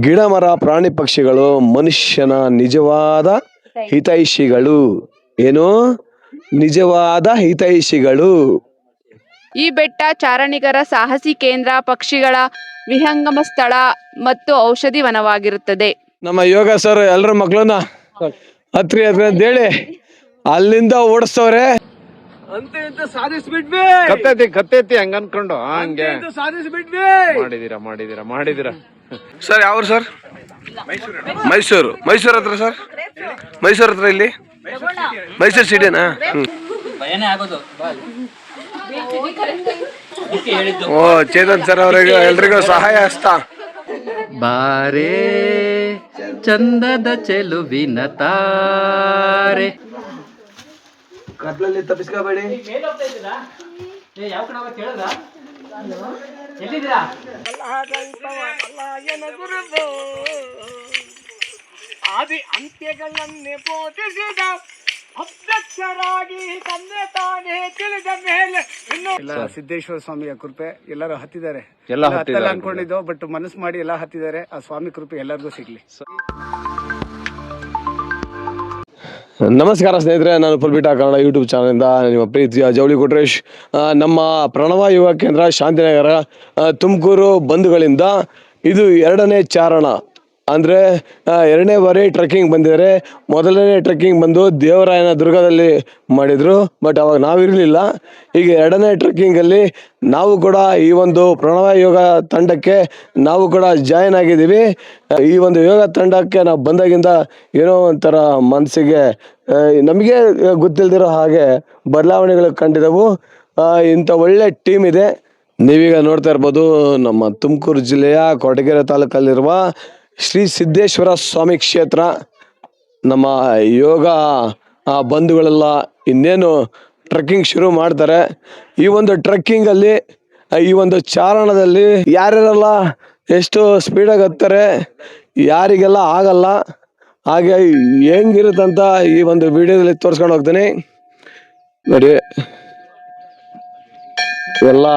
ಗಿಡ ಮರ ಪ್ರಾಣಿ ಪಕ್ಷಿಗಳು ಮನುಷ್ಯನ ನಿಜವಾದ ಹಿತೈಷಿಗಳು. ಏನು? ನಿಜವಾದ ಹಿತೈಷಿಗಳು. ಈ ಬೆಟ್ಟ ಚಾರಣಿಗರ ಸಾಹಸಿ ಕೇಂದ್ರ, ಪಕ್ಷಿಗಳ ವಿಹಂಗಮ ಸ್ಥಳ ಮತ್ತು ಔಷಧಿ ವನವಾಗಿರುತ್ತದೆ. ನಮ್ಮ ಯೋಗ ಸರ್ ಎಲ್ಲರ ಮಕ್ಕಳನ್ನ ಹತ್ರಿ ಅಂತ ಹೇಳಿ ಅಲ್ಲಿಂದ ಓಡಿಸ್ತವ್ರೆ. ಅಂತ ಸಾಧಿಸ್ಬಿಟ್ವಿ. ಕತ್ತೈತಿ ಹಂಗ ಅನ್ಕೊಂಡು ಹಂಗೆ ಸಾಧಿಸ್ಬಿಟ್ವಿ. ಮಾಡಿದೀರಾ ಸರ್ ಯಾವ ಸರ್? ಮೈಸೂರು ಹತ್ರ ಸರ್. ಮೈಸೂರು ಹತ್ರ ಇಲ್ಲಿ ಮೈಸೂರು ಸಿಟಿನಾ? ಓ ಚೇತನ್ ಸರ್ ಅವರಿಗೆ ಎಲ್ರಿಗೂ ಸಹಾಯ ಹಸ್ತ. ಬಾರೇ ಚಂದದ ಚೆಲುವಿನ ತಾರೆ. ಕತ್ಲಲ್ಲಿ ತಪ್ಪಿಸ್ಕೋಬೇಡಿ. ಆದಿ ಅಂತ್ಯಗಳನ್ನೇ ಬೋಧಿಸಿದ ಅಧ್ಯಕ್ಷರಾಗಿ ತಂದೆ ತಾನೇ ತಿಳಿದ ಮೇಲೆ ಇನ್ನು ಸಿದ್ದೇಶ್ವರ ಸ್ವಾಮಿಯ ಕೃಪೆ ಎಲ್ಲರೂ ಹತ್ತಿದ್ದಾರೆ. ಹತ್ತಲ್ಲ ಅನ್ಕೊಂಡಿದ್ದು, ಬಟ್ ಮನಸ್ಸು ಮಾಡಿ ಎಲ್ಲ ಹತ್ತಿದ್ದಾರೆ. ಆ ಸ್ವಾಮಿ ಕೃಪೆ ಎಲ್ಲರಿಗೂ ಸಿಗ್ಲಿ. ನಮಸ್ಕಾರ ಸ್ನೇಹಿತರೆ, ನಾನು ಪುಲ್ಬಿಟ ಕನ್ನಡ ಯೂಟ್ಯೂಬ್ ಚಾನಲಿಂದ ನಿಮ್ಮ ಪ್ರೀತಿಯ ಜವಳಿ ಕೊಟ್ರೇಶ್. ನಮ್ಮ ಪ್ರಣವ ಯುವ ಕೇಂದ್ರ ಶಾಂತಿನಗರ ತುಮಕೂರು ಬಂಧುಗಳಿಂದ ಇದು 2ನೇ ಚಾರಣ. ಅಂದರೆ 2ನೇ ಬಾರಿ ಟ್ರೆಕ್ಕಿಂಗ್ ಬಂದಿದ್ದಾರೆ. ಮೊದಲನೇ ಟ್ರೆಕ್ಕಿಂಗ್ ಬಂದು ದೇವರಾಯನ ದುರ್ಗದಲ್ಲಿ ಮಾಡಿದರು, ಬಟ್ ಅವಾಗ ನಾವಿರಲಿಲ್ಲ. ಈಗ 2ನೇ ಟ್ರೆಕ್ಕಿಂಗಲ್ಲಿ ನಾವು ಕೂಡ ಈ ಒಂದು ಪ್ರಣವ ಯೋಗ ತಂಡಕ್ಕೆ ನಾವು ಕೂಡ ಜಾಯಿನ್ ಆಗಿದ್ದೀವಿ. ಈ ಒಂದು ಯೋಗ ತಂಡಕ್ಕೆ ನಾವು ಬಂದಾಗಿಂದ ಏನೋ ಒಂಥರ ಮನಸ್ಸಿಗೆ ನಮಗೆ ಗೊತ್ತಿಲ್ದಿರೋ ಹಾಗೆ ಬದಲಾವಣೆಗಳು ಕಂಡಿದ್ದವು. ಇಂಥ ಒಳ್ಳೆ ಟೀಮ್ ಇದೆ. ನೀವೀಗ ನೋಡ್ತಾ ಇರ್ಬೋದು, ನಮ್ಮ ತುಮಕೂರು ಜಿಲ್ಲೆಯ ಕೊರಟಗೆರೆ ತಾಲೂಕಲ್ಲಿರುವ ಶ್ರೀ ಸಿದ್ದೇಶ್ವರ ಸ್ವಾಮಿ ಕ್ಷೇತ್ರ. ನಮ್ಮ ಯೋಗ ಬಂಧುಗಳೆಲ್ಲ ಇನ್ನೇನು ಟ್ರೆಕ್ಕಿಂಗ್ ಶುರು ಮಾಡ್ತಾರೆ. ಈ ಒಂದು ಟ್ರೆಕ್ಕಿಂಗಲ್ಲಿ, ಈ ಒಂದು ಚಾರಣದಲ್ಲಿ ಯಾರ್ಯಾರೆಲ್ಲ ಎಷ್ಟು ಸ್ಪೀಡಾಗಿ ಹತ್ತಾರೆ, ಯಾರಿಗೆಲ್ಲ ಆಗಲ್ಲ, ಹಾಗೆ ಹೆಂಗಿರುತ್ತಂತ ಈ ಒಂದು ವಿಡಿಯೋದಲ್ಲಿ ತೋರಿಸ್ಕೊಂಡು ಹೋಗ್ತೀನಿ ನೋಡಿ. ಎಲ್ಲ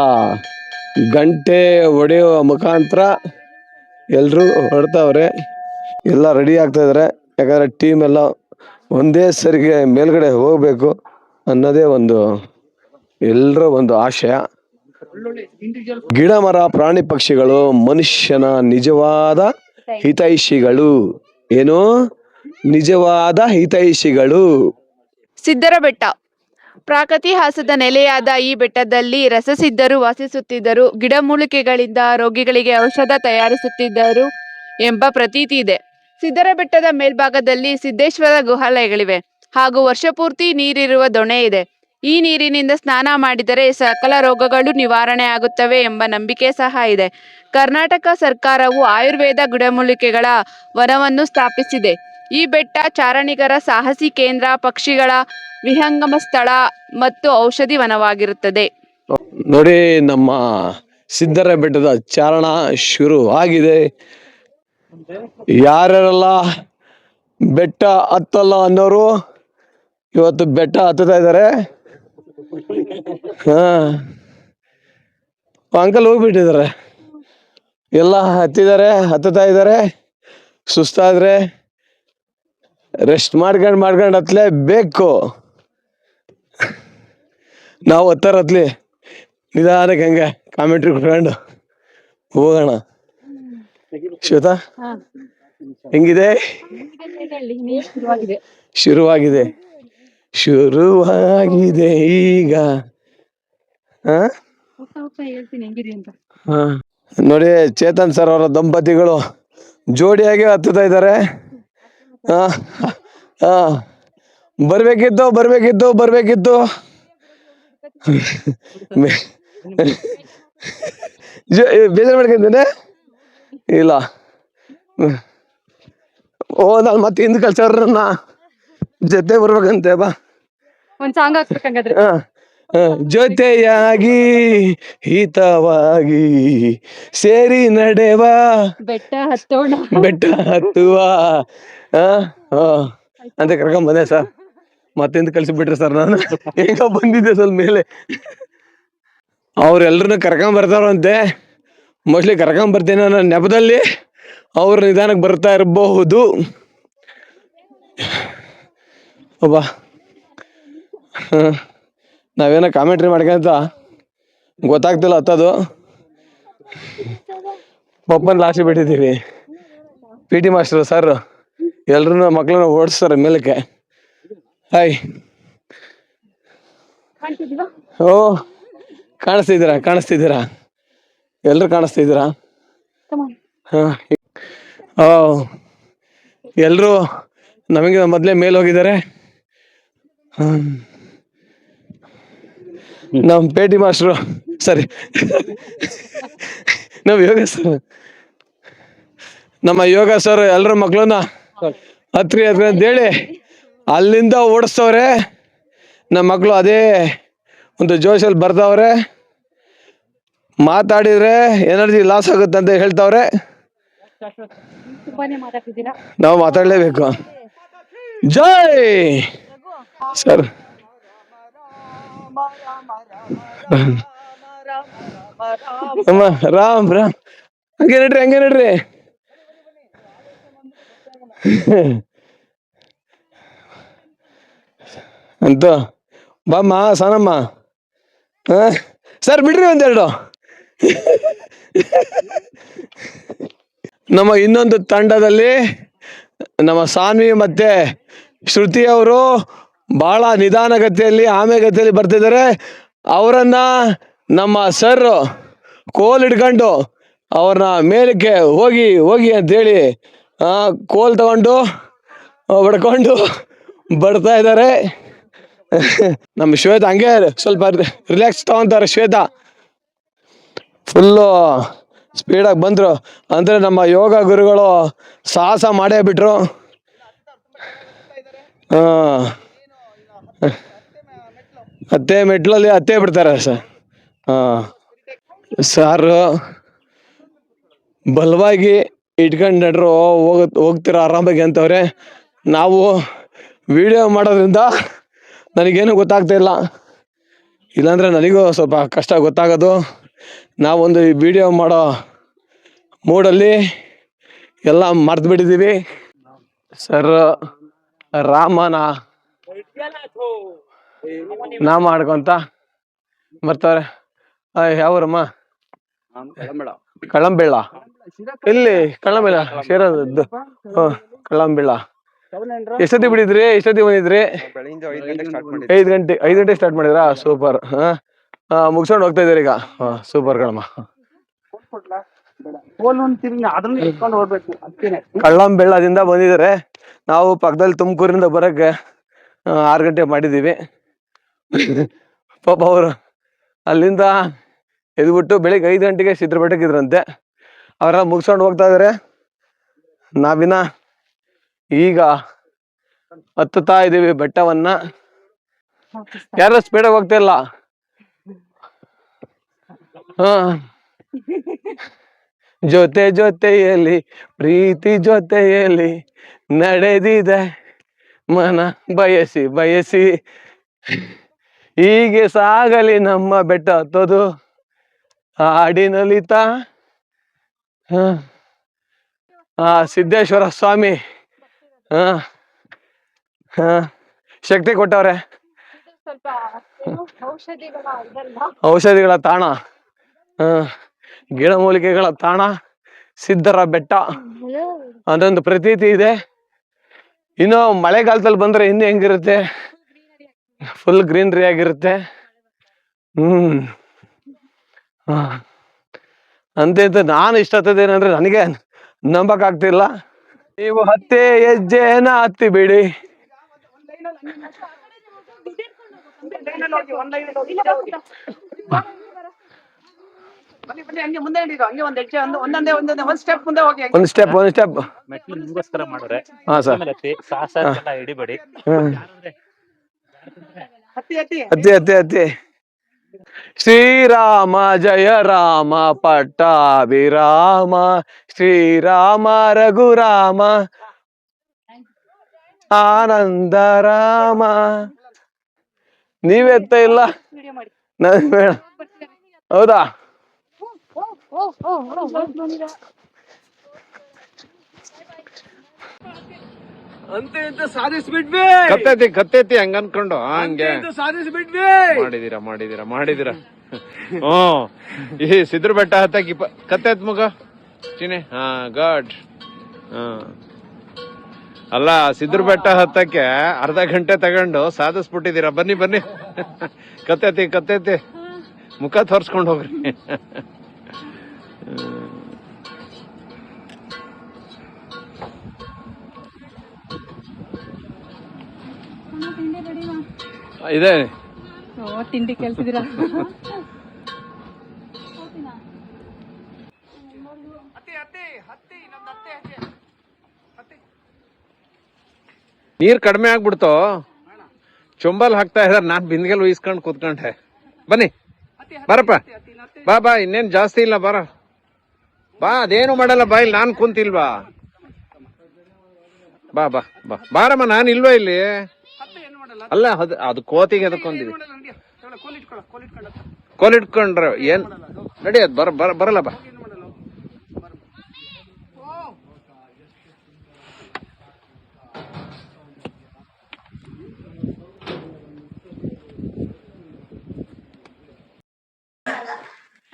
ಗಂಟೆ ಹೊಡೆಯುವ ಮುಖಾಂತರ ಎಲ್ಲರೂ ಹೊರಡ್ತಾವ್ರೆ, ಎಲ್ಲ ರೆಡಿ ಆಗ್ತಾ ಇದಾರೆ. ಯಾಕಂದ್ರೆ ಟೀಮ್ ಎಲ್ಲ ಒಂದೇ ಸರಿಗೆ ಮೇಲ್ಗಡೆ ಹೋಗ್ಬೇಕು ಅನ್ನೋದೇ ಒಂದು ಎಲ್ಲರ ಒಂದು ಆಶಯ. ಗಿಡ ಮರ ಪ್ರಾಣಿ ಪಕ್ಷಿಗಳು ಮನುಷ್ಯನ ನಿಜವಾದ ಹಿತೈಷಿಗಳು. ಏನು? ನಿಜವಾದ ಹಿತೈಷಿಗಳು. ಸಿದ್ದರ ಬೆಟ್ಟ ಪ್ರಾಕತಿಹಾಸದ ನೆಲೆಯಾದ ಈ ಬೆಟ್ಟದಲ್ಲಿ ರಸಸಿದ್ಧರು ವಾಸಿಸುತ್ತಿದ್ದರು. ಗಿಡಮೂಲಿಕೆಗಳಿಂದ ರೋಗಿಗಳಿಗೆ ಔಷಧ ತಯಾರಿಸುತ್ತಿದ್ದರು ಎಂಬ ಪ್ರತೀತಿ ಇದೆ. ಸಿದ್ದರ ಬೆಟ್ಟದ ಮೇಲ್ಭಾಗದಲ್ಲಿ ಸಿದ್ದೇಶ್ವರ ಗುಹಾಲಯಗಳಿವೆ ಹಾಗೂ ವರ್ಷಪೂರ್ತಿ ನೀರಿರುವ ದೊಣೆ ಇದೆ. ಈ ನೀರಿನಿಂದ ಸ್ನಾನ ಮಾಡಿದರೆ ಸಕಲ ರೋಗಗಳು ನಿವಾರಣೆ ಆಗುತ್ತವೆ ಎಂಬ ನಂಬಿಕೆ ಸಹ ಇದೆ. ಕರ್ನಾಟಕ ಸರ್ಕಾರವು ಆಯುರ್ವೇದ ಗಿಡಮೂಲಿಕೆಗಳ ವನವನ್ನು ಸ್ಥಾಪಿಸಿದೆ. ಈ ಬೆಟ್ಟ ಚಾರಣಿಗರ ಸಾಹಸಿ ಕೇಂದ್ರ, ಪಕ್ಷಿಗಳ ವಿಹಂಗಮ ಸ್ಥಳ ಮತ್ತು ಔಷಧಿ ವನವಾಗಿರುತ್ತದೆ. ನೋಡಿ, ನಮ್ಮ ಸಿದ್ದರ ಬೆಟ್ಟದ ಚಾರಣ ಶುರು ಆಗಿದೆ. ಯಾರ್ಯಾರೆಲ್ಲ ಬೆಟ್ಟ ಹತ್ತಲ್ಲ ಅನ್ನೋರು ಇವತ್ತು ಬೆಟ್ಟ ಹತ್ತುತ್ತಾ ಇದ್ದಾರೆ. ಅಂಕಲ್ ಹೋಗ್ಬಿಟ್ಟಿದ್ದಾರೆ, ಎಲ್ಲ ಹತ್ತುತ್ತಾ ಇದ್ದಾರೆ. ಸುಸ್ತಾದ್ರೆ ರೆಸ್ಟ್ ಮಾಡ್ಕೊಂಡು ಹತ್ಲೇಬೇಕು. ನಾವು ಹತ್ಲಿ ನಿಧಾನಕ್ಕೆ ಹಂಗೆ ಕಾಮೆಂಟ್ರಿ ಕೊಟ್ಕೊಂಡು ಹೋಗೋಣ. ಶ್ವೇತಾ, ಹೆಂಗಿದೆ? ಶುರುವಾಗಿದೆ ಈಗ. ನೋಡಿ, ಚೇತನ್ ಸರ್ ಅವರ ದಂಪತಿಗಳು ಜೋಡಿಯಾಗಿ ಹತ್ತುತ್ತಾ ಇದ್ದಾರೆ. ಬರ್ಬೇಕಿತ್ತು ಬೇಜಾರು ಮಾಡ್ಕೊಂತೇನೆ ಇಲ್ಲ. ನಾನು ಮತ್ತೆ ಹಿಂದ್ ಕಳ್ಸವ್ರ ಜೊತೆ ಬರ್ಬೇಕಂತೆ. ಬಾ, ಒಂದ್ ಸಾಂಗ್ ಹಾಕ್ಬೇಕಂಗಾದ್ರೆ. ಜೊತೆಯಾಗಿ ಹಿತವಾಗಿ ಸೇರಿ ನಡೆವ ಬೆಟ್ಟ ಹತ್ತುವ ಅಂತ ಕರ್ಕೊಂಡ್ ಬಂದೆ ಸರ್. ಮತ್ತೆಂದು ಕಳ್ಸಿಬಿಟ್ರಿ ಸರ್. ನಾನು ಹೆಂಗ ಬಂದಿದ್ದೆ ಸ್ವಲ್ಪ ಮೇಲೆ. ಅವ್ರೆಲ್ರನ್ನ ಕರ್ಕೊಂಡ್ ಬರ್ತಾರಂತೆ. ಮೋಸ್ಟ್ಲಿ ಕರ್ಕೊಂಡ್ ಬರ್ತೀನಿ ಅನ್ನೋ ನೆಪದಲ್ಲಿ ಅವ್ರ ನಿಧಾನಕ್ಕೆ ಬರ್ತಾ ಇರಬಹುದು. ಒಬ್ಬ ನಾವೇನೋ ಕಾಮೆಂಟ್ರಿ ಮಾಡ್ಕೊಂತ ಗೊತ್ತಾಗ್ತಿಲ್ಲ ಹತ್ತದು. ಪಪ್ಪನ್ ಲಾಸ್ಟ್ ಬಿಟ್ಟಿದ್ದೀವಿ. ಪಿ ಟಿ ಮಾಸ್ಟರ್ ಸರ್ ಎಲ್ರೂ ಮಕ್ಳನ್ನ ಓಡಿಸ್ತಾರೆ ಮೇಲಕ್ಕೆ. ಹಾಯ್. ಓ ಕಾಣಿಸ್ತಿದ್ದೀರಾ ಎಲ್ರು ಕಾಣಿಸ್ತಿದ್ದೀರಾ? ಓ ಎಲ್ರು ನಮಗೆ ಮೊದಲೇ ಮೇಲೆ ಹೋಗಿದ್ದಾರೆ. ನಮ್ಮ ಪಿ ಟಿ ಮಾಸ್ಟ್ರು ಸರಿ ನಮ್ಮ ಯೋಗ ಸರ್ ಎಲ್ರ ಮಕ್ಳನ್ನ ಹತ್ರಿ ಅಂತೇಳಿ ಅಲ್ಲಿಂದ ಓಡಿಸ್ತವ್ರೆ. ನಮ್ಮ ಮಕ್ಕಳು ಅದೇ ಒಂದು ಜೋಶಲ್ಲಿ ಬರ್ತಾವ್ರೆ. ಮಾತಾಡಿದ್ರೆ ಎನರ್ಜಿ ಲಾಸ್ ಆಗುತ್ತೆ ಅಂತ ಹೇಳ್ತಾವ್ರೆ. ನಾವು ಮಾತಾಡ್ಲೇಬೇಕು. ಜೈ ಸರ್. ರಾಮ್ ರಾಮ್ ಹಂಗೆ ನಡ್ರಿ ಅಂತ ಬಾಮ್ಮ ಸಾನಮ್ಮ. ಸರ್ ಬಿಡ್ರಿ ಒಂದೆರಡು. ನಮ್ಮ ಇನ್ನೊಂದು ತಂಡದಲ್ಲಿ ನಮ್ಮ ಸಾನ್ವಿ ಮತ್ತೆ ಶ್ರುತಿ ಅವರು ಬಹಳ ನಿಧಾನಗತಿಯಲ್ಲಿ ಆಮೆಗತಿಯಲ್ಲಿ ಬರ್ತಿದ್ದಾರೆ. ಅವರನ್ನ ನಮ್ಮ ಸರ್ ಕೋಲ್ ಹಿಡ್ಕೊಂಡು ಅವ್ರನ್ನ ಮೇಲಕ್ಕೆ ಹೋಗಿ ಅಂತೇಳಿ ಕೋಲ್ ತಗೊಂಡು ಹೊಡ್ಕೊಂಡು ಬರ್ತಾ ಇದ್ದಾರೆ. ನಮ್ಮ ಶ್ವೇತಾ ಹಂಗೆ ಸ್ವಲ್ಪ ರಿಲ್ಯಾಕ್ಸ್ ತಗೊಂತಾರೆ. ಶ್ವೇತಾ ಫುಲ್ಲು ಸ್ಪೀಡಾಗಿ ಬಂದರು ಅಂದರೆ ನಮ್ಮ ಯೋಗ ಗುರುಗಳು ಸಾಹಸ ಮಾಡೇ ಬಿಟ್ರು. ಹತ್ತೇ ಮೆಟ್ಲಲ್ಲಿ ಹತ್ತೇ ಬಿಡ್ತಾರೆ ಸರ್. ಸಾರು ಬಲವಾಗಿ ಇಟ್ಕೊಂಡು ನಡ್ರು ಹೋಗ್ತೀರ ಆರಾಮಾಗಿ ಅಂತವ್ರೆ. ನಾವು ವಿಡಿಯೋ ಮಾಡೋದ್ರಿಂದ ನನಗೇನು ಗೊತ್ತಾಗ್ತಾ ಇಲ್ಲ, ಇಲ್ಲಾಂದರೆ ನನಗೂ ಸ್ವಲ್ಪ ಕಷ್ಟ ಗೊತ್ತಾಗೋದು. ನಾವೊಂದು ವಿಡಿಯೋ ಮಾಡೋ ಮೂಡಲ್ಲಿ ಎಲ್ಲ ಮರ್ತು ಬಿಟ್ಟಿದ್ದೀವಿ. ಸರ್ ರಾಮನ ನಾಮ ಮಾಡ್ಕೊಂತ ಬರ್ತಾರೆ. ಯಾವೂರಮ್ಮ? ಕಳ್ಳಂಬೆಳ್ಳ. ಎಲ್ಲಿ ಕಳ್ಳಂಬೆಳ್ಳ? ಸೇರೋದು ಕಳ್ಳಂಬೆಳ್ಳ. ಎಷ್ಟೊತ್ತಿ ಬಿಟ್ಟಿದ್ರಿ? ಎಷ್ಟೊತ್ತಿ ಬಂದಿದ್ರಿ? 5 ಗಂಟೆ ಸ್ಟಾರ್ಟ್ ಮಾಡಿದ್ರಾ? ಸೂಪರ್. ಮುಗಿಸ್ಕೊಂಡು ಹೋಗ್ತಾ ಇದ್ದೀರಿ ಈಗ? ಸೂಪರ್ ಕಣಮ್ಮ. ಕಳ್ಳಂಬೆಳ್ಳದಿಂದ ಬಂದಿದ್ದಾರೆ. ನಾವು ಪಕ್ಕದಲ್ಲಿ ತುಮಕೂರಿಂದ ಬರೋಕ್ಕೆ 6 ಗಂಟೆ ಮಾಡಿದ್ದೀವಿ. ಪಾಪ ಅವರು ಅಲ್ಲಿಂದ ಎದ್ಬಿಟ್ಟು ಬೆಳಿಗ್ಗೆ 5 ಗಂಟೆಗೆ ಚಿತ್ರಪಟಕ್ಕಿದ್ರಂತೆ. ಅವರೆಲ್ಲ ಮುಗಿಸ್ಕೊಂಡು ಹೋಗ್ತಾ ಇದ್ದಾರೆ. ನಾವಿನ್ನ ಈಗ ಹತ್ತುತ್ತಾ ಇದ್ದೀವಿ ಬೆಟ್ಟವನ್ನ. ಯಾರು ಸ್ಪೀಡಾಗಿ ಹೋಗ್ತಾ ಇಲ್ಲ. ಜೊತೆಯಲ್ಲಿ ಪ್ರೀತಿ ಜೊತೆಯಲ್ಲಿ ನಡೆದಿದೆ ಮನ ಬಯಸಿ ಹೀಗೆ ಸಾಗಲಿ ನಮ್ಮ ಬೆಟ್ಟ ಹತ್ತೋದು ಹಾಡಿನಲಿತ. ಸಿದ್ದೇಶ್ವರ ಸ್ವಾಮಿ ಶಕ್ತಿ ಕೊಟ್ಟವ್ರೆ. ಔಷಧಿಗಳ ತಾಣ, ಗಿಡಮೂಲಿಕೆಗಳ ತಾಣ ಸಿದ್ಧರ ಬೆಟ್ಟ ಅದೊಂದು ಪ್ರತೀತಿ ಇದೆ. ಇನ್ನು ಮಳೆಗಾಲದಲ್ಲಿ ಬಂದ್ರೆ ಇನ್ನು ಹೆಂಗಿರುತ್ತೆ, ಫುಲ್ ಗ್ರೀನರಿ ಆಗಿರುತ್ತೆ. ಅಂತ ನಾನು ಇಷ್ಟದೇನಂದ್ರೆ ನನಗೆ ನಂಬಕ್ ಆಗ್ತಿಲ್ಲ. ನೀವು ಹತ್ತೇ ಹೆಜ್ಜೆನ ಹತ್ತಿ ಬಿಡಿ. ಒಂದು ಸ್ಟೆಪ್ ಮೆಟ್ಲು ನಿಮ್ಗೋಸ್ಕರ ಮಾಡೋರೆ. ಹಾ ಸರ್. ಹಿಡಿಬೇಡಿ. ಹತ್ತಿ ಶ್ರೀರಾಮ ಜಯ ರಾಮ ಪಟ್ಟಾಭಿರಾಮ ಶ್ರೀರಾಮ ರಘುರಾಮ ಆನಂದ ರಾಮ. ನೀವೆತ್ತ ಇಲ್ಲ ಬೇಡ. ಹೌದಾ? ಅಂತ ಇಂತ ಸಾಧಿಸ್ಬಿಟ್ವಿ. ಕತ್ತೈತಿ ಹಂಗ ಅನ್ಕೊಂಡು ಹಂಗೆ ಸಾಧಿಸ್ಬಿಟ್ವಿ. ಮಾಡಿದೀರಾ ಹ್ಮ್. ಈ ಸಿದ್ರ ಬೆಟ್ಟ ಹತ್ತಕ್ಕೆ ಕತ್ತೈತ್ ಮಗ ಚಿನಿ. ಹಾ ಗಾಡ್. ಅಲ್ಲ ಸಿದ್ರ ಬೆಟ್ಟ ಹತ್ತಕ್ಕೆ ಅರ್ಧ ಗಂಟೆ ತಗೊಂಡು ಸಾಧಿಸ್ಬಿಟ್ಟಿದ್ದೀರಾ. ಬನ್ನಿ ಕತ್ತೈತಿ ಮುಖ ತೋರ್ಸ್ಕೊಂಡು ಹೋಗ್ರಿ. ಇದೆ ತಿಂಡಿ ಕೇಳ್ತಿದ್ದೀರಾ? ನೀರ್ ಕಡಿಮೆ ಆಗ್ಬಿಡ್ತು. ಚೊಂಬಲ್ ಹಾಕ್ತಾ ಇದಾರೆ. ನಾನ್ ಬಿಂದಿಗೆಲ್ ಉಯಿಸ್ಕೊಂಡ್ ಕೂತ್ಕೊಂಡೆ. ಬನ್ನಿ ಬರಪ್ಪ ಬಾ ಇನ್ನೇನ್ ಜಾಸ್ತಿ ಇಲ್ಲ ಬಾ ಅದೇನು ಮಾಡಲ್ಲ ಬಾ. ಇಲ್ಲಿ ನಾನ್ ಕುಂತಿಲ್ವಾ? ಬಾ ಬಾರಮ್ಮ. ನಾನ್ ಇಲ್ವಾ ಇಲ್ಲಿ? ಅಲ್ಲ ಅದು ಕೋತಿಗೆ ಅದಕ್ಕೊಂದಿವಿ. ಕೋಲಿಟ್ಕೊಂಡ್ರ ಏನ್ ನಡಿಯದ್ ಬರಲ್ಲ ಬಾ.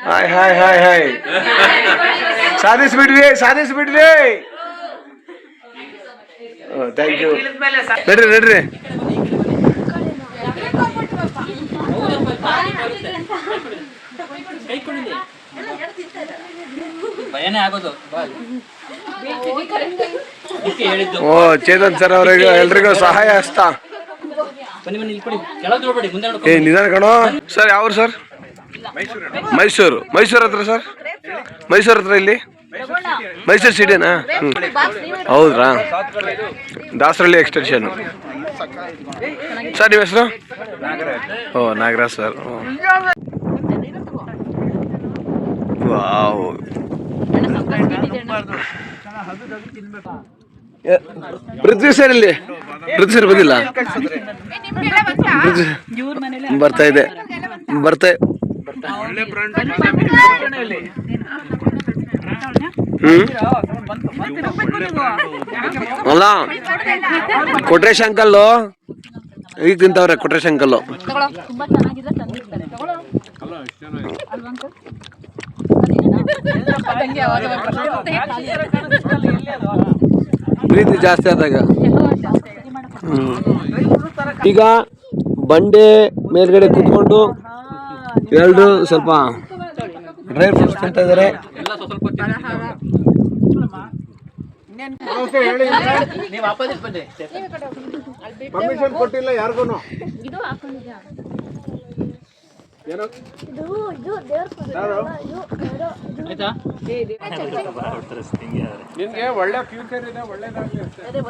ಹಾಯ್ ಸಾಧಿಸ್ಬಿಡ್ವಿ. Thank you. ನಡ್ರಿ ಭಯನೇ ಆಗೋದು. ಓ ಚೇತನ್ ಸರ್ ಅವ್ರಿಗೆ ಎಲ್ರಿಗೂ ಸಹಾಯ ಹಸ್ತ. ಬನ್ನಿ ಇಲ್ಲಿ ಕೆಳಗೆ ನೋಡ್ಬೇಡಿ, ಮುಂದೆ ಏ ನಿಧಾನ ಕಣೋ. Sir ಯಾವ್ರು sir? ಮೈಸೂರು ಹತ್ರ ಸರ್. ಮೈಸೂರು ಹತ್ರ ಇಲ್ಲಿ ಮೈಸೂರು ಸಿಟಿನಾ? ಹೌದ್ರಾ? ದಾಸರಳ್ಳಿ ಎಕ್ಸ್ಟೆನ್ಷನ್. ಸರ್ ನಿಮ್ಮ ಹೆಸರು? ಓ ನಾಗರಾಜ್ ಸರ್. ವಾವ್. ಪೃಥ್ವಿ ಸರ್ ಇಲ್ಲಿ? ಪೃಥ್ವಿ ಸರ್ ಬಂದಿಲ್ಲ? ಬರ್ತಾ ಇದೆ. ಅಲ್ಲ ಕೊಟ್ರೇಶ್ ಅಂಕಲ್ಲು ಈಗ ತಿಂತವ್ರೆ. ಕೊಟ್ರೇಶ್ ಅಂಕಲ್ಲು ಪ್ರೀತಿ ಜಾಸ್ತಿ ಆದಾಗ. ಈಗ ಬಂಡೆ ಮೇಲ್ಗಡೆ ಕೂತ್ಕೊಂಡು ಎರಡು ಸ್ವಲ್ಪ ಡ್ರೈ ಫ್ರೂಟ್ಸ್ ತಿಂತಾ ಇದಾರೆ. ಪರ್ಮಿಷನ್ ಕೊಟ್ಟಿಲ್ಲ ಯಾರಿಗೂ. ನಿನ್ಗೆ ಒಳ್ಳೆ ಫ್ಯೂಚರ್ ಇದೆ, ಒಳ್ಳೇದಾಗ್ಲಿ ಅಷ್ಟೇ.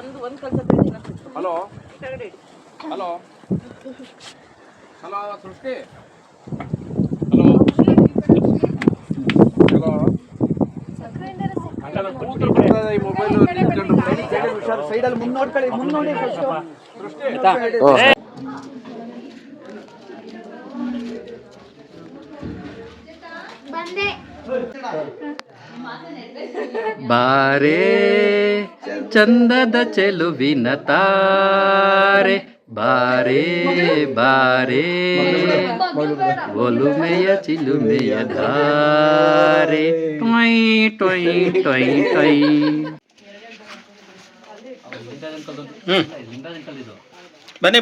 ಹಲೋ ಸೃಷ್ಟಿ. ಈ ಮೊಬೈಲ್ ಸೈಡಲ್ಲಿ ಮುನ್ನೋಡ್ಕೊಳ್ಳಿ. ಬಾರೇ ಚಂದದ ಚೆಲುವಿನ ತಾರೆ, ಬಾರೇ ಒಲುಮೆಯ ಚಿಲುಮೆಯ ಧಾರೆ.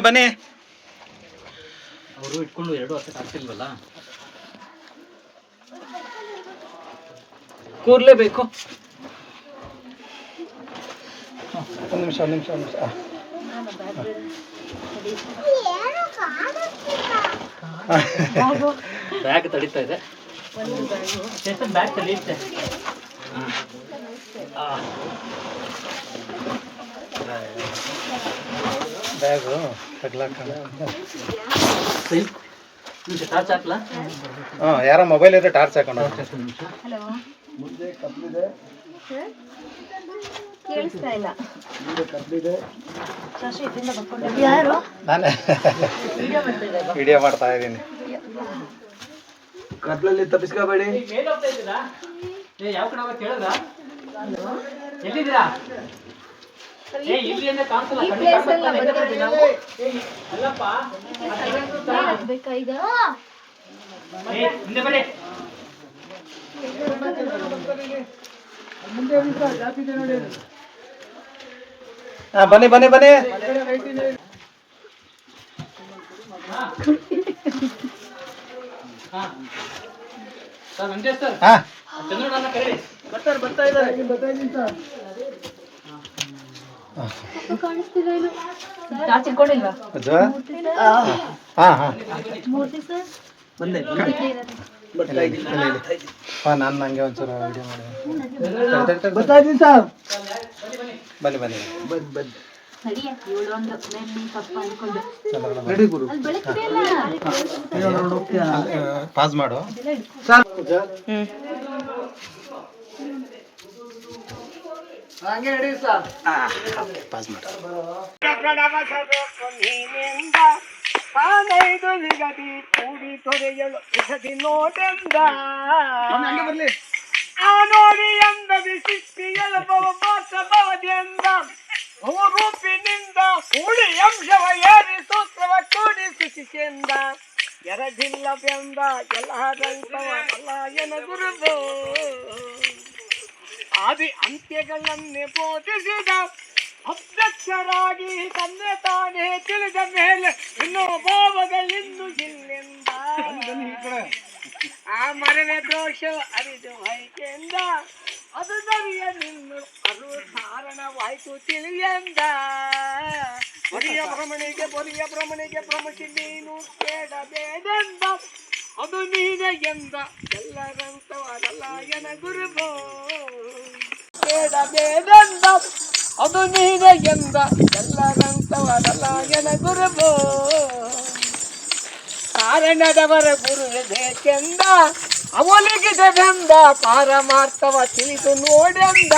ಬನ್ನಿ ಅವರು ಇಟ್ಕೊಂಡು 2 ವರ್ಷ ಆಗ್ತಿಲ್ವಲ್ಲ, ಕೂರ್ಲೇಬೇಕು. ಒಂದು ನಿಮಿಷ ಬ್ಯಾಗ್ ತಡೀತಾ ಇದೆ. ಬ್ಯಾಗ್ ತಡೀತೆ. ಬ್ಯಾಗು ತಗ್ಲಾಕ. ಟಾರ್ಚ್ ಹಾಕ್ಲಾ? ಯಾರೋ ಮೊಬೈಲ್ ಇದ್ರೆ ಟಾರ್ಚ್ ಹಾಕೊಂಡು. ಮುಂದೆ ಕತ್ಲಿದೆ, ನಾನೇ ವಿಡಿಯೋ ಮಾಡ್ತಾ ಇದ್ದೀನಿ. ಕತ್ಲಲ್ಲಿ ತಪ್ಪಿಸ್ಕೋಬೇಡಿ. ಯಾವ ಕಡೆ ಕೇಳಿದ್ರ? ಎಲ್ಲಿದ್ದೀರಾ? ಇಲ್ಲಿ ಅಂದ್ರೆ ಕಾಣಿಸಲ್ಲ, ಕಣ್ಣಿಗೆ ಕಾಣಿಸಲ್ಲ, ಎದೆ ಬರ್ತೀವಿ ನಾವು. ಅಲ್ಲಪ್ಪ, ಹಿಂದೆ ಬನ್ನಿ. ಬನ್ನಿ ಬನ್ನಿ ಬನ್ನಿ. ಸರ್ ವೆಂಕಟೇಶ್ ಸರ್, ಹಾ ಚಂದ್ರಣ್ಣ ಕರೀರಿ. ಬರ್ತಾ ಇದ್ದಾರೆ. ಅಜ್ವಾ? ಹಾ ಹಾ ಹಾ ನಾನು ನಂಗೆ ಒಂಚೂರು ವಿಡಿಯೋ ಮಾಡಿ. ಬನ್ನಿ ಬನ್ನಿ ಪಾಸ್ ಮಾಡು. ಹಂಗೆ ಹೇಳಿ ಸರ್. ಪಾಸ್ ಮಾಡು. ಪ್ರಣವ ಸರ್ವನಿಂದ ಕಾನೈದು ನಿಗದಿ ಕೂಡಿ ತೊರೆಯಲು ಇಸದಿ ನೋಡೆಂದ ಆ ನೋಡಿ ಎಂದ ವಿಶಿಷ್ಟಿಯಲ ಮಾಸಭವದಿಂದ ರೂಪಿನಿಂದ ಕೂಡಿ ಅಂಶವ ಏರಿ ಸೂತ್ರವ ಕೂಡಿ ಸುಚಿಸಿಂದ ಎರಡಿಲ್ಲವೆಂದ ಎಲ್ಲರಂತವ ಅಲ್ಲಾಯನ ಗುರುದು ಆದಿ ಅಂತ್ಯಗಳನ್ನೇ ಬೋಧಿಸಿದ ಅಧ್ಯಕ್ಷರಾಗಿ ತಂದೆ ತಾನೇ ತಿಳಿದ ಮೇಲೆ ಇನ್ನೂ ಭಾವಗಳಿಂದು ಇಲ್ಲೆಂದ ಆ ಮರವೆ ದೋಷ ಅರಿದು ವೈಕೆಂದ ಅದು ನರಿಯ ನಿನ್ನು ಅದು ಕಾರಣವಾಯ್ತು ತಿಳಿಯಂದ ಬರಿಯ ಭ್ರಮಣಿಗೆ ಭ್ರಮಿಸಿ ನೀನು ಕೇಳಬೇಡೆಂದ ಅದು ನೀನೆ ಎಂದ ಎಲ್ಲರಂತವಾದಲ್ಲ ಎನ ಗುರುಬೋ ಕೇಳಬೇಡೆಂದ ಅದು ನೀನೆ ಎಂದ ಎಲ್ಲರಂತವಾದಲ್ಲ ಎನ ಗುರುಬೋ ಕಾರಣದವರ ಗುರುಬೇಕೆಂದ ಅವನಿಗಿದೆ ಬೆಂದ ಪಾರಮಾರ್ಥವ ತಿಳಿದು ನೋಡೆಂದ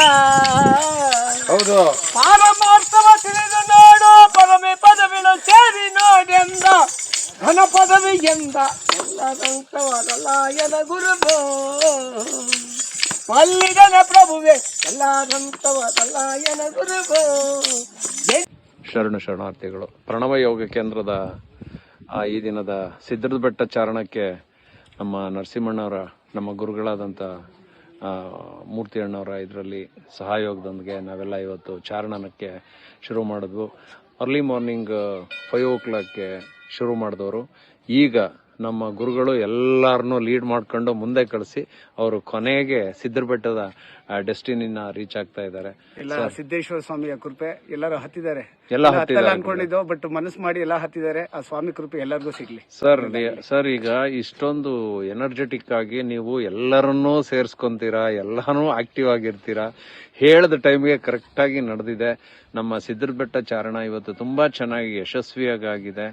ಹೌದು. ಪಾರಮಾರ್ಥವ ತಿಳಿದು ನೋಡು ಪರಮೆ ಪದವಿನ ಸೇರಿ ನೋಡೆಂದ ಘನ ಪದವಿ ಎಂದ ಎಲ್ಲರಂತವಾದಲಾಯನ ಗುರುಬೋ ಮಲ್ಲಿಗನ ಪ್ರಭುವೆ ಎಲ್ಲರಂತವಾದಲಾಯನ ಗುರುಬೋ. ಶರಣಾರ್ಥಿಗಳು. ಪ್ರಣವ ಯೋಗ ಕೇಂದ್ರದ ಈ ದಿನದ ಸಿದ್ಧದ ಬೆಟ್ಟ ಚಾರಣಕ್ಕೆ ನಮ್ಮ ನರಸಿಂಹಣ್ಣವರ ನಮ್ಮ ಗುರುಗಳಾದಂಥ ಮೂರ್ತಿ ಅಣ್ಣವರ ಇದರಲ್ಲಿ ಸಹಯೋಗದೊಂದಿಗೆ ನಾವೆಲ್ಲ ಇವತ್ತು ಚಾರಣಕ್ಕೆ ಶುರು ಮಾಡಿದ್ವು. ಅರ್ಲಿ ಮಾರ್ನಿಂಗ್ 5 o'clock ಶುರು ಮಾಡಿದವರು ಈಗ ನಮ್ಮ ಗುರುಗಳು ಎಲ್ಲರನ್ನೂ ಲೀಡ್ ಮಾಡ್ಕೊಂಡು ಮುಂದೆ ಕಳಿಸಿ ಅವರು ಕೊನೆಗೆ ಸಿದ್ಧರ ಬೆಟ್ಟದ ಡೆಸ್ಟಿನಿನ ರೀಚ್ ಆಗ್ತಾ ಇದ್ದಾರೆ. ಎಲ್ಲ ಸಿದ್ದೇಶ್ವರ ಸ್ವಾಮಿಯ ಕೃಪೆ ಎಲ್ಲರೂ ಹತ್ತಿದ್ದಾರೆ. ಎಲ್ಲ ಹತ್ತಿದ್ದಾರೆ ಅನ್ಕೊಂಡಿದ್ದು ಬಟ್ ಮನಸ್ಸು ಮಾಡಿ ಎಲ್ಲ ಹತ್ತಿದ್ದಾರೆ. ಆ ಸ್ವಾಮಿ ಕೃಪೆ ಎಲ್ಲರಿಗೂ ಸಿಗ್ಲಿ ಸರ್. ಈಗ ಇಷ್ಟೊಂದು ಎನರ್ಜೆಟಿಕ್ ಆಗಿ ನೀವು ಎಲ್ಲರನ್ನೂ ಸೇರಿಸ್ಕೊಂತೀರಾ, ಎಲ್ಲಾನು ಆಕ್ಟಿವ್ ಆಗಿರ್ತೀರಾ. ಹೇಳಿದ ಟೈಮ್ಗೆ ಕರೆಕ್ಟ್ ಆಗಿ ನಡೆದಿದೆ. ನಮ್ಮ ಸಿದ್ಧರ ಬೆಟ್ಟ ಚಾರಣ ಇವತ್ತು ತುಂಬಾ ಚೆನ್ನಾಗಿ ಯಶಸ್ವಿಯಾಗಿದೆ.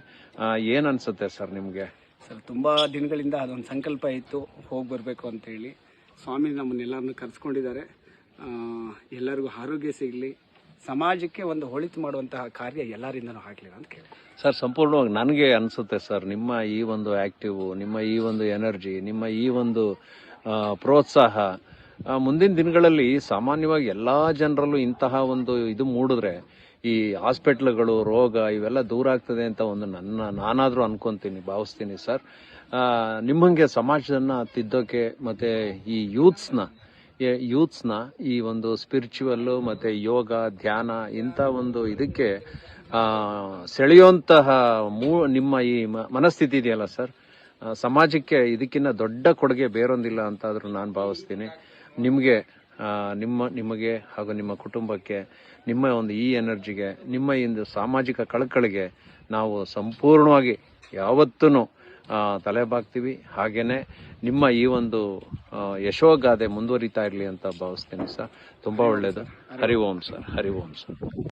ಏನ್ ಅನ್ಸುತ್ತೆ ಸರ್ ನಿಮ್ಗೆ? ಸರ್ ತುಂಬ ದಿನಗಳಿಂದ ಅದೊಂದು ಸಂಕಲ್ಪ ಇತ್ತು, ಹೋಗಿ ಬರಬೇಕು ಅಂತೇಳಿ. ಸ್ವಾಮಿ ನಮ್ಮನ್ನೆಲ್ಲರನ್ನು ಕರೆಸ್ಕೊಂಡಿದ್ದಾರೆ. ಎಲ್ಲರಿಗೂ ಆರೋಗ್ಯ ಸಿಗಲಿ, ಸಮಾಜಕ್ಕೆ ಒಂದು ಒಳಿತು ಮಾಡುವಂತಹ ಕಾರ್ಯ ಎಲ್ಲರಿಂದನೂ ಆಗಲಿ ಅಂತ ಕೇಳಿ ಸರ್. ಸಂಪೂರ್ಣವಾಗಿ ನನಗೆ ಅನಿಸುತ್ತೆ ಸರ್, ನಿಮ್ಮ ಈ ಒಂದು ಆಕ್ಟಿವ್, ನಿಮ್ಮ ಈ ಒಂದು ಎನರ್ಜಿ, ನಿಮ್ಮ ಈ ಒಂದು ಪ್ರೋತ್ಸಾಹ ಮುಂದಿನ ದಿನಗಳಲ್ಲಿ ಸಾಮಾನ್ಯವಾಗಿ ಎಲ್ಲ ಜನರಲ್ಲೂ ಇಂತಹ ಒಂದು ಇದು ಮೂಡಿದ್ರೆ ಈ ಹಾಸ್ಪಿಟ್ಲ್ಗಳು, ರೋಗ ಇವೆಲ್ಲ ದೂರ ಆಗ್ತದೆ ಅಂತ ಒಂದು ನಾನಾದರೂ ಅನ್ಕೊಂತೀನಿ, ಭಾವಿಸ್ತೀನಿ ಸರ್. ನಿಮ್ಮಂಗೆ ಸಮಾಜದನ್ನ ತಿದ್ದೋಕೆ ಮತ್ತೆ ಈ ಯೂತ್ಸ್ನ ಈ ಒಂದು ಸ್ಪಿರಿಚುವಲ್ಲು ಮತ್ತೆ ಯೋಗ, ಧ್ಯಾನ ಇಂಥ ಒಂದು ಇದಕ್ಕೆ ಸೆಳೆಯುವಂತಹ ನಿಮ್ಮ ಈ ಮನಸ್ಥಿತಿ ಇದೆಯಲ್ಲ ಸರ್, ಸಮಾಜಕ್ಕೆ ಇದಕ್ಕಿಂತ ದೊಡ್ಡ ಕೊಡುಗೆ ಬೇರೊಂದಿಲ್ಲ ಅಂತಾದರೂ ನಾನು ಭಾವಿಸ್ತೀನಿ. ನಿಮಗೆ ಹಾಗೂ ನಿಮ್ಮ ಕುಟುಂಬಕ್ಕೆ, ನಿಮ್ಮ ಒಂದು ಈ ಎನರ್ಜಿಗೆ, ನಿಮ್ಮ ಒಂದು ಸಾಮಾಜಿಕ ಕಳಕಳಿಗೆ ನಾವು ಸಂಪೂರ್ಣವಾಗಿ ಯಾವತ್ತೂ ತಲೆಬಾಗ್ತೀವಿ. ಹಾಗೇನೆ ನಿಮ್ಮ ಈ ಒಂದು ಯಶೋಗಾಥೆ ಮುಂದುವರಿತಾ ಇರಲಿ ಅಂತ ಭಾವಿಸ್ತೀನಿ ಸರ್. ತುಂಬಾ ಒಳ್ಳೇದು. ಹರಿ ಓಂ ಸರ್. ಹರಿ ಓಂ ಸರ್.